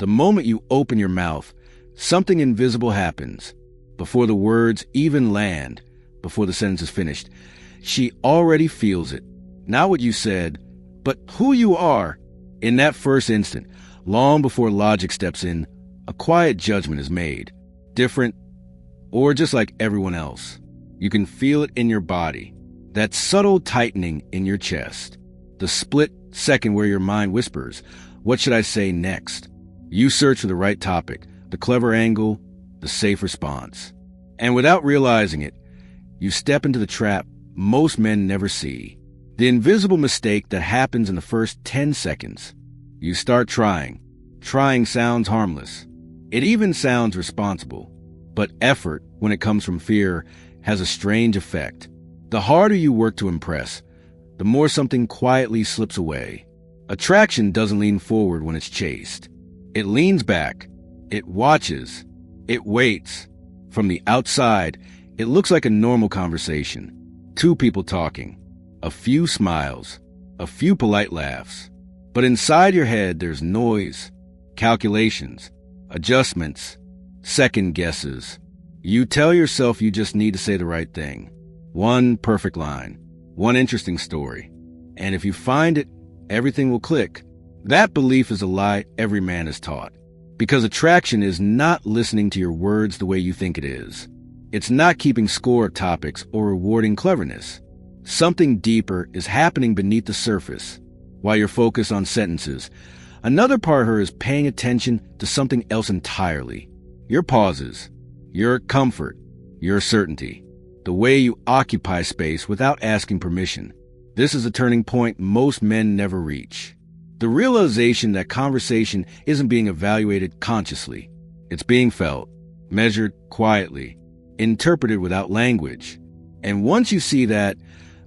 The moment you open your mouth, something invisible happens. Before the words even land, before the sentence is finished, she already feels it. Not what you said, but who you are. In that first instant, long before logic steps in, a quiet judgment is made. Different, or just like everyone else. You can feel it in your body. That subtle tightening in your chest. The split second where your mind whispers, what should I say next? You search for the right topic, the clever angle, the safe response. And without realizing it, you step into the trap most men never see. The invisible mistake that happens in the first 10 seconds. You start trying. Trying sounds harmless. It even sounds responsible. But effort, when it comes from fear, has a strange effect. The harder you work to impress, the more something quietly slips away. Attraction doesn't lean forward when it's chased. It leans back. It watches. It waits. From the outside, it looks like a normal conversation. Two people talking. A few smiles. A few polite laughs. But inside your head, there's noise, calculations, adjustments, second guesses. You tell yourself you just need to say the right thing. One perfect line. One interesting story. And if you find it, everything will click. That belief is a lie every man is taught. Because attraction is not listening to your words the way you think it is. It's not keeping score of topics or rewarding cleverness. Something deeper is happening beneath the surface. While you're focused on sentences, another part of her is paying attention to something else entirely. Your pauses, your comfort, your certainty. The way you occupy space without asking permission. This is a turning point most men never reach. The realization that conversation isn't being evaluated consciously. It's being felt, measured quietly, interpreted without language. And once you see that,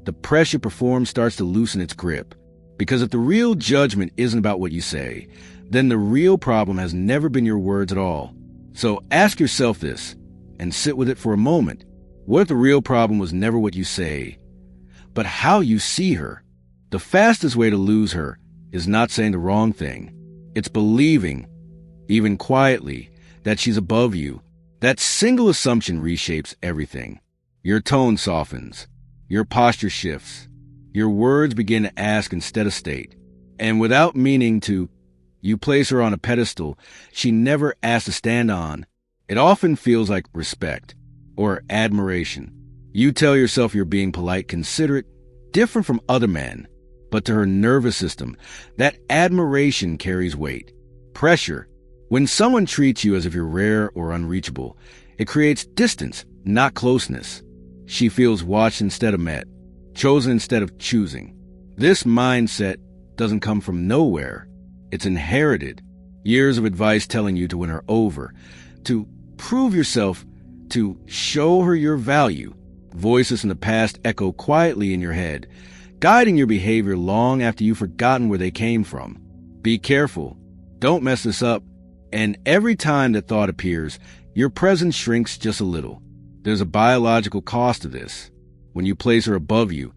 the pressure performed starts to loosen its grip. Because if the real judgment isn't about what you say, then the real problem has never been your words at all. So ask yourself this, and sit with it for a moment. What if the real problem was never what you say, but how you see her? The fastest way to lose her is not saying the wrong thing. It's believing, even quietly, that she's above you. That single assumption reshapes everything. Your tone softens. Your posture shifts. Your words begin to ask instead of state. And without meaning to, you place her on a pedestal she never asked to stand on. It often feels like respect or admiration. You tell yourself you're being polite, considerate, different from other men. But to her nervous system, that admiration carries weight. Pressure. When someone treats you as if you're rare or unreachable, it creates distance, not closeness. She feels watched instead of met. Chosen instead of choosing. This mindset doesn't come from nowhere. It's inherited. Years of advice telling you to win her over, to prove yourself, to show her your value. Voices from the past echo quietly in your head, guiding your behavior long after you've forgotten where they came from. Be careful. Don't mess this up. And every time that thought appears, your presence shrinks just a little. There's a biological cost to this. When you place her above you,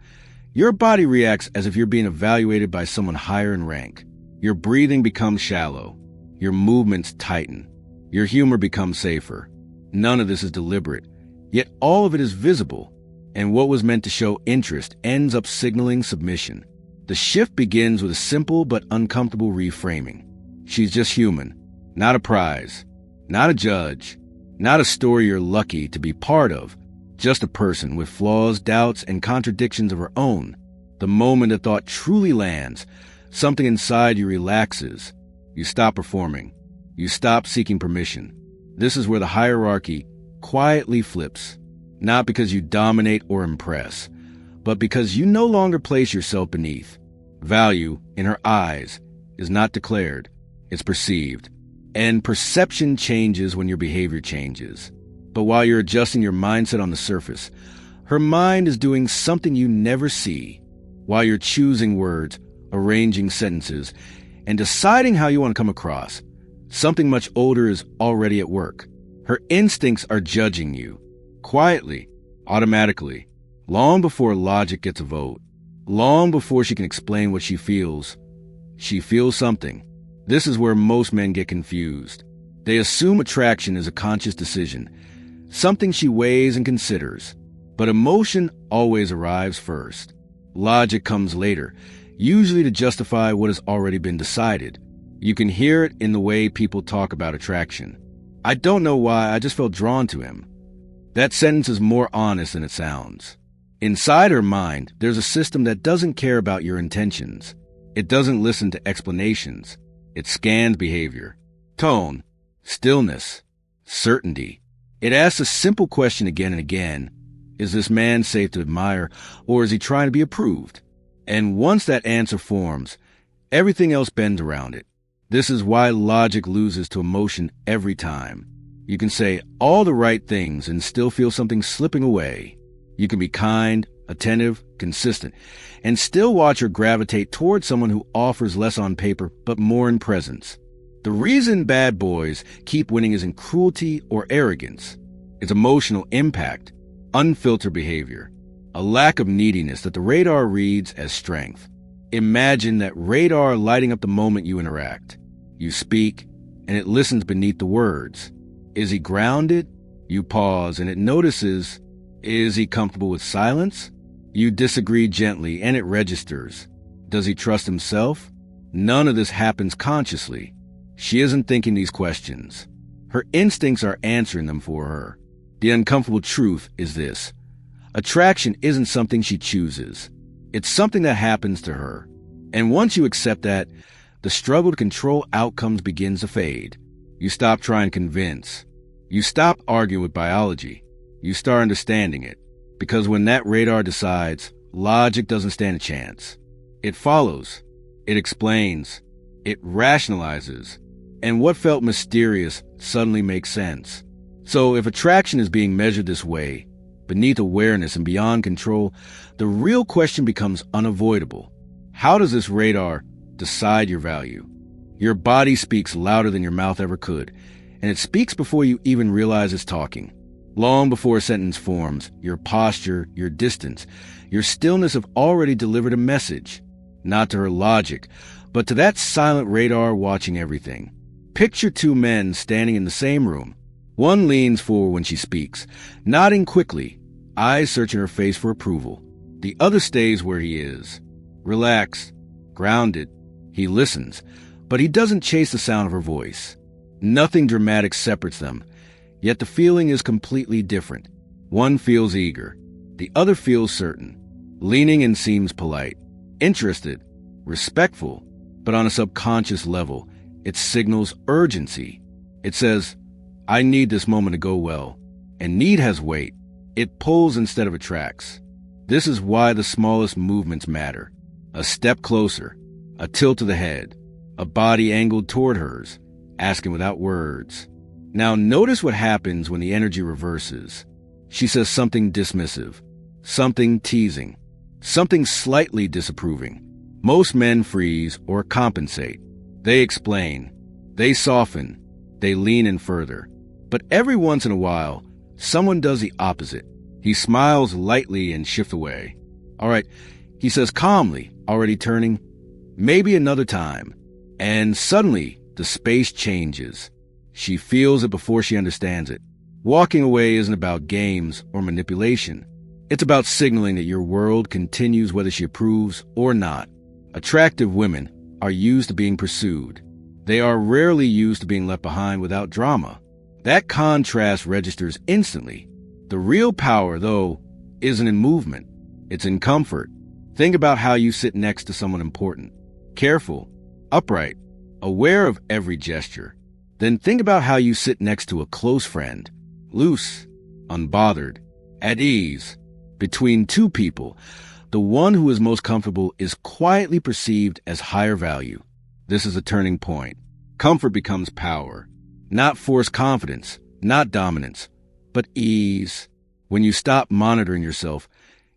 your body reacts as if you're being evaluated by someone higher in rank. Your breathing becomes shallow. Your movements tighten. Your humor becomes safer. None of this is deliberate, yet all of it is visible. And what was meant to show interest ends up signaling submission. The shift begins with a simple but uncomfortable reframing. She's just human, not a prize, not a judge, not a story you're lucky to be part of. Just a person with flaws, doubts, and contradictions of her own. The moment a thought truly lands, something inside you relaxes. You stop performing. You stop seeking permission. This is where the hierarchy quietly flips. Not because you dominate or impress, but because you no longer place yourself beneath. Value, in her eyes, is not declared. It's perceived. And perception changes when your behavior changes. But while you're adjusting your mindset on the surface, her mind is doing something you never see. While you're choosing words, arranging sentences, and deciding how you want to come across, something much older is already at work. Her instincts are judging you. Quietly, automatically, long before logic gets a vote, long before she can explain what she feels something. This is where most men get confused. They assume attraction is a conscious decision, something she weighs and considers. But emotion always arrives first. Logic comes later, usually to justify what has already been decided. You can hear it in the way people talk about attraction. I don't know why, I just felt drawn to him. That sentence is more honest than it sounds. Inside her mind, there's a system that doesn't care about your intentions. It doesn't listen to explanations. It scans behavior, tone, stillness, certainty. It asks a simple question again and again. Is this man safe to admire, or is he trying to be approved? And once that answer forms, everything else bends around it. This is why logic loses to emotion every time. You can say all the right things and still feel something slipping away. You can be kind, attentive, consistent, and still watch her gravitate towards someone who offers less on paper but more in presence. The reason bad boys keep winning isn't cruelty or arrogance. It's emotional impact, unfiltered behavior, a lack of neediness that the radar reads as strength. Imagine that radar lighting up the moment you interact. You speak, and it listens beneath the words. Is he grounded? You pause, and it notices. Is he comfortable with silence? You disagree gently, and it registers. Does he trust himself? None of this happens consciously. She isn't thinking these questions. Her instincts are answering them for her. The uncomfortable truth is this. Attraction isn't something she chooses. It's something that happens to her. And once you accept that, the struggle to control outcomes begins to fade. You stop trying to convince. You stop arguing with biology. You start understanding it. Because when that radar decides, logic doesn't stand a chance. It follows. It explains. It rationalizes. And what felt mysterious suddenly makes sense. So if attraction is being measured this way, beneath awareness and beyond control, the real question becomes unavoidable. How does this radar decide your value? Your body speaks louder than your mouth ever could, and it speaks before you even realize it's talking. Long before a sentence forms, your posture, your distance, your stillness have already delivered a message, not to her logic, but to that silent radar watching everything. Picture two men standing in the same room. One leans forward when she speaks, nodding quickly, eyes searching her face for approval. The other stays where he is, relaxed, grounded. He listens, but he doesn't chase the sound of her voice. Nothing dramatic separates them, yet the feeling is completely different. One feels eager, the other feels certain, leaning and seems polite, interested, respectful, but on a subconscious level, it signals urgency. It says, I need this moment to go well, and need has weight. It pulls instead of attracts. This is why the smallest movements matter. A step closer, a tilt of the head, a body angled toward hers, asking without words. Now notice what happens when the energy reverses. She says something dismissive, something teasing, something slightly disapproving. Most men freeze or compensate. They explain, they soften, they lean in further. But every once in a while, someone does the opposite. He smiles lightly and shifts away. All right, he says calmly, already turning, maybe another time. And suddenly, the space changes. She feels it before she understands it. Walking away isn't about games or manipulation. It's about signaling that your world continues whether she approves or not. Attractive women are used to being pursued. They are rarely used to being left behind without drama. That contrast registers instantly. The real power, though, isn't in movement. It's in comfort. Think about how you sit next to someone important. Careful, upright, aware of every gesture. Then think about how you sit next to a close friend. Loose, unbothered, at ease. Between two people, the one who is most comfortable is quietly perceived as higher value. This is a turning point. Comfort becomes power. Not forced confidence, not dominance, but ease. When you stop monitoring yourself,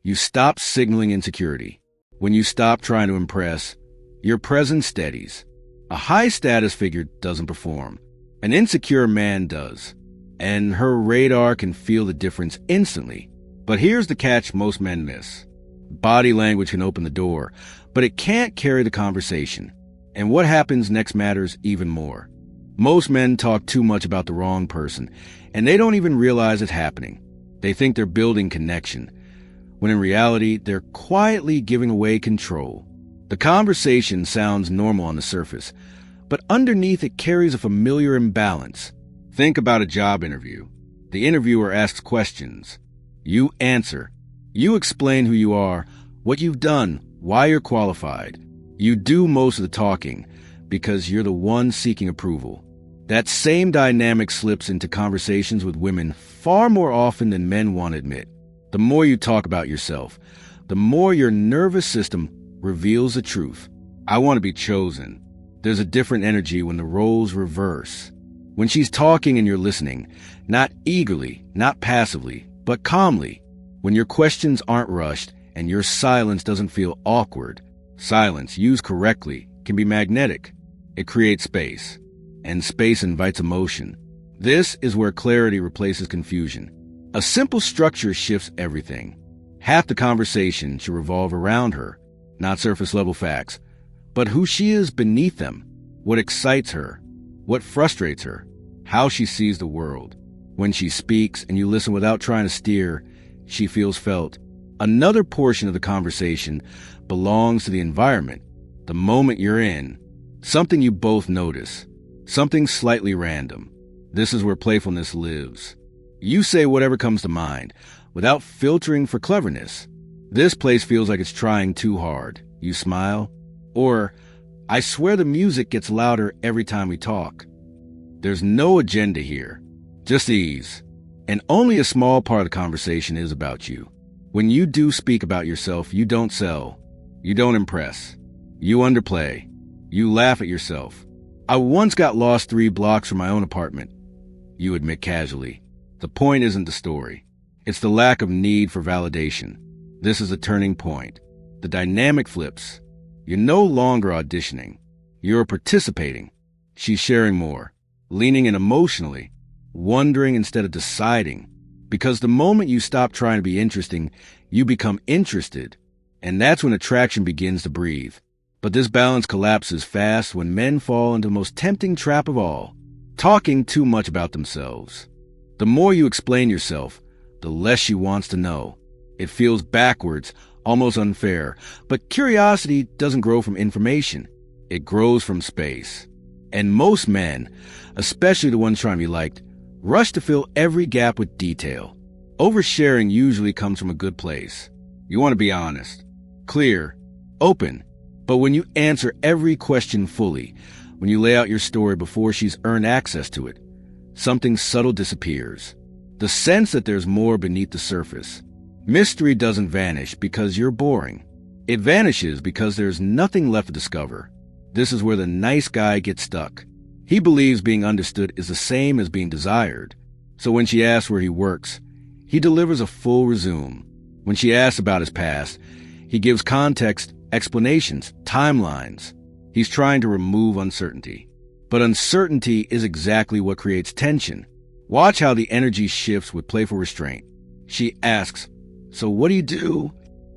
you stop signaling insecurity. When you stop trying to impress, your presence steadies. A high-status figure doesn't perform. An insecure man does. And her radar can feel the difference instantly. But here's the catch most men miss. Body language can open the door, but it can't carry the conversation. And what happens next matters even more. Most men talk too much about the wrong person, and they don't even realize it's happening. They think they're building connection, when in reality, they're quietly giving away control. The conversation sounds normal on the surface, but underneath it carries a familiar imbalance. Think about a job interview. The interviewer asks questions. You answer. You explain who you are, what you've done, why you're qualified. You do most of the talking because you're the one seeking approval. That same dynamic slips into conversations with women far more often than men want to admit. The more you talk about yourself, the more your nervous system reveals the truth. I want to be chosen. There's a different energy when the roles reverse. When she's talking and you're listening, not eagerly, not passively, but calmly. When your questions aren't rushed and your silence doesn't feel awkward. Silence, used correctly, can be magnetic. It creates space, and space invites emotion. This is where clarity replaces confusion. A simple structure shifts everything. Half the conversation should revolve around her, not surface-level facts, but who she is beneath them, what excites her, what frustrates her, how she sees the world. When she speaks and you listen without trying to steer, she feels felt. Another portion of the conversation belongs to the environment, the moment you're in, something you both notice, something slightly random. This is where playfulness lives. You say whatever comes to mind, without filtering for cleverness. This place feels like it's trying too hard. You smile. Or, I swear the music gets louder every time we talk. There's no agenda here, just ease. And only a small part of the conversation is about you. When you do speak about yourself, you don't sell. You don't impress. You underplay. You laugh at yourself. I once got lost 3 blocks from my own apartment. You admit casually. The point isn't the story. It's the lack of need for validation. This is a turning point. The dynamic flips. You're no longer auditioning. You're participating. She's sharing more, leaning in emotionally, wondering instead of deciding. Because the moment you stop trying to be interesting, you become interested. And that's when attraction begins to breathe. But this balance collapses fast when men fall into the most tempting trap of all, talking too much about themselves. The more you explain yourself, the less she wants to know. It feels backwards, almost unfair. But curiosity doesn't grow from information. It grows from space. And most men, especially the ones trying to be liked, rush to fill every gap with detail. Oversharing usually comes from a good place. You want to be honest, clear, open. But when you answer every question fully, when you lay out your story before she's earned access to it, something subtle disappears. The sense that there's more beneath the surface. Mystery doesn't vanish because you're boring. It vanishes because there's nothing left to discover. This is where the nice guy gets stuck. He believes being understood is the same as being desired. So when she asks where he works, he delivers a full resume. When she asks about his past, he gives context, explanations, timelines. He's trying to remove uncertainty. But uncertainty is exactly what creates tension. Watch how the energy shifts with playful restraint. She asks, "So what do you do?"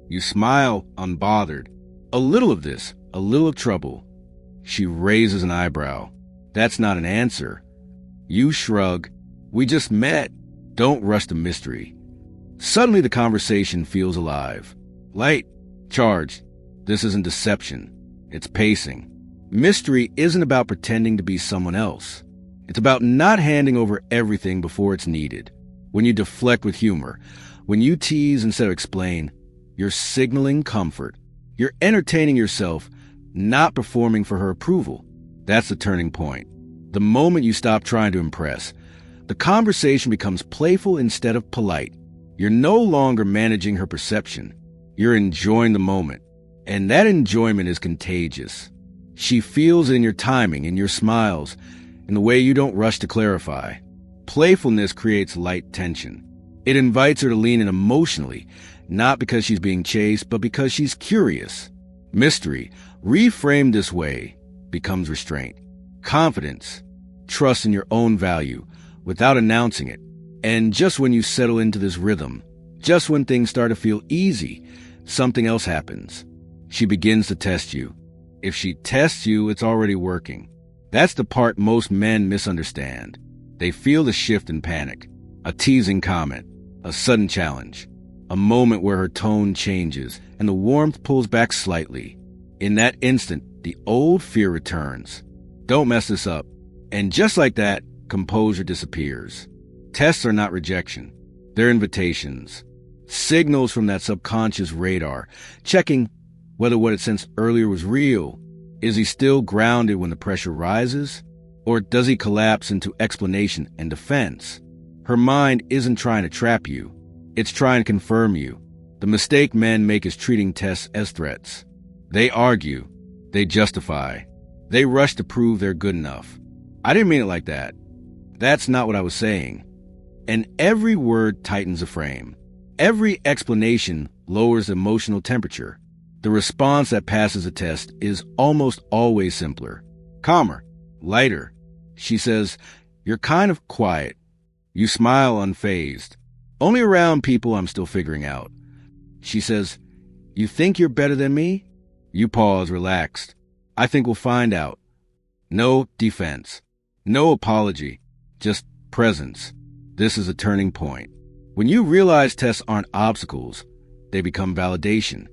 You smile, unbothered. A little of this, a little of trouble. She raises an eyebrow. That's not an answer. You shrug. We just met. Don't rush the mystery. Suddenly the conversation feels alive. Light, charged. This isn't deception. It's pacing. Mystery isn't about pretending to be someone else. It's about not handing over everything before it's needed. When you deflect with humor, when you tease instead of explain, you're signaling comfort. You're entertaining yourself, not performing for her approval. That's the turning point. The moment you stop trying to impress, the conversation becomes playful instead of polite. You're no longer managing her perception. You're enjoying the moment. And that enjoyment is contagious. She feels it in your timing, in your smiles, in the way you don't rush to clarify. Playfulness creates light tension. It invites her to lean in emotionally, not because she's being chased, but because she's curious. Mystery, reframed this way, becomes restraint. Confidence, trust in your own value, without announcing it. And just when you settle into this rhythm, just when things start to feel easy, something else happens. She begins to test you. If she tests you, it's already working. That's the part most men misunderstand. They feel the shift and panic. A teasing comment, a sudden challenge, a moment where her tone changes and the warmth pulls back slightly. In that instant, the old fear returns. Don't mess this up. And just like that, composure disappears. Tests are not rejection. They're invitations. Signals from that subconscious radar, checking whether what it sensed earlier was real. Is he still grounded when the pressure rises? Or does he collapse into explanation and defense? Her mind isn't trying to trap you. It's trying to confirm you. The mistake men make is treating tests as threats. They argue. They justify. They rush to prove they're good enough. I didn't mean it like that. That's not what I was saying. And every word tightens a frame. Every explanation lowers emotional temperature. The response that passes a test is almost always simpler, calmer, lighter. She says, "You're kind of quiet." You smile unfazed. "Only around people I'm still figuring out." She says, "You think you're better than me?" You pause, relaxed. "I think we'll find out." No defense. No apology. Just presence. This is a turning point. When you realize tests aren't obstacles, they become validation.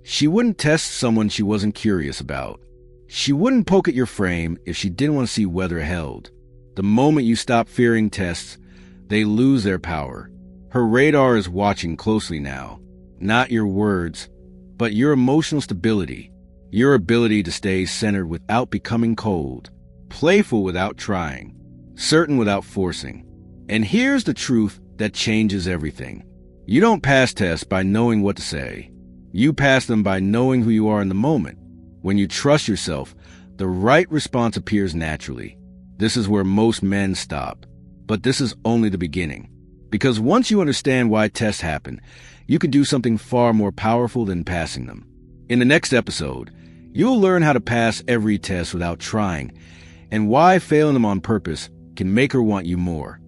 She wouldn't test someone she wasn't curious about. She wouldn't poke at your frame if she didn't want to see whether it held. The moment you stop fearing tests, they lose their power. Her radar is watching closely now. Not your words, but your emotional stability. Your ability to stay centered without becoming cold. Playful without trying. Certain without forcing. And here's the truth that changes everything. You don't pass tests by knowing what to say. You pass them by knowing who you are in the moment. When you trust yourself, the right response appears naturally. This is where most men stop. But this is only the beginning. Because once you understand why tests happen, you can do something far more powerful than passing them. In the next episode, you'll learn how to pass every test without trying, and why failing them on purpose can make her want you more.